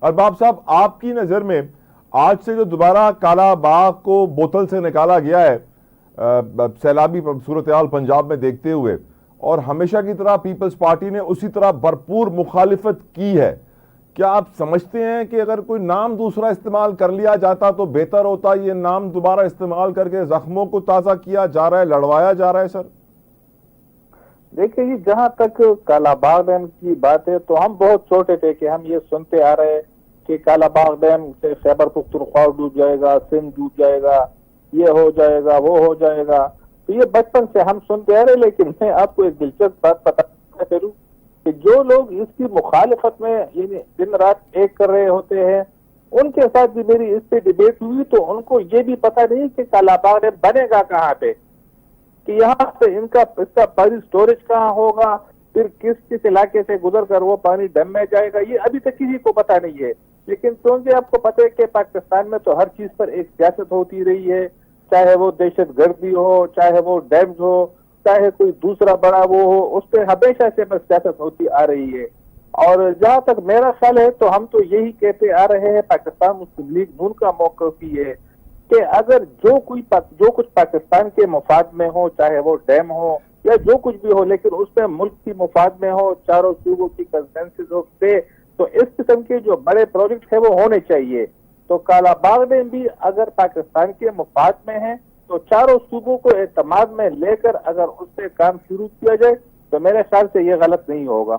अरबाब साहब, आपकी नजर में आज से जो दोबारा काला बाग को बोतल से निकाला गया है सैलाबी सूरत हाल पंजाब में देखते हुए, और हमेशा की तरह पीपल्स पार्टी ने उसी तरह भरपूर मुखालिफत की है, क्या आप समझते हैं कि अगर कोई नाम दूसरा इस्तेमाल कर लिया जाता तो बेहतर होता? ये नाम दोबारा इस्तेमाल करके जख्मों को ताज़ा किया जा रहा है, लड़वाया जा रहा है सर। देखिए जी, जहां तक कालाबाग डैम की बात है तो हम बहुत छोटे थे कि हम ये सुनते आ रहे हैं कि कालाबाग डैम से खैबर पुख्तनख्वा डूब जाएगा, सिंध डूब जाएगा, ये हो जाएगा, वो हो जाएगा। तो ये बचपन से हम सुनते आ रहे, लेकिन मैं आपको एक दिलचस्प बात बताना चाहूँ कि जो लोग इसकी मुखालिफत में यानी दिन रात एक कर रहे होते हैं, उनके साथ भी मेरी इस पे डिबेट हुई तो उनको ये भी पता नहीं कि कालाबाग डैम बनेगा कहाँ पे, कि यहाँ से इसका पानी स्टोरेज कहाँ होगा, फिर किस किस इलाके से गुजर कर वो पानी डैम में जाएगा, ये अभी तक किसी को पता नहीं है। लेकिन क्योंकि आपको पता है कि पाकिस्तान में तो हर चीज पर एक सियासत होती रही है, चाहे वो दहशत गर्दी हो, चाहे वो डैम्स हो, चाहे कोई दूसरा बड़ा वो हो, उस पर हमेशा से बस सियासत होती आ रही है। और जहां तक मेरा ख्याल है तो हम तो यही कहते आ रहे हैं, पाकिस्तान मुस्लिम लीग नून का मौक़िफ़ भी है कि अगर जो कुछ पाकिस्तान के मुफाद में हो, चाहे वो डैम हो या जो कुछ भी हो, लेकिन उसमें मुल्क की मुफाद में हो, चारों सूबों की कंसेंसस हो से, तो इस किस्म के जो बड़े प्रोजेक्ट है वो होने चाहिए। तो कालाबाग डैम भी अगर पाकिस्तान के मुफाद में है तो चारों सूबों को एतमाद में लेकर अगर उससे काम शुरू किया जाए तो मेरे ख्याल से ये गलत नहीं होगा।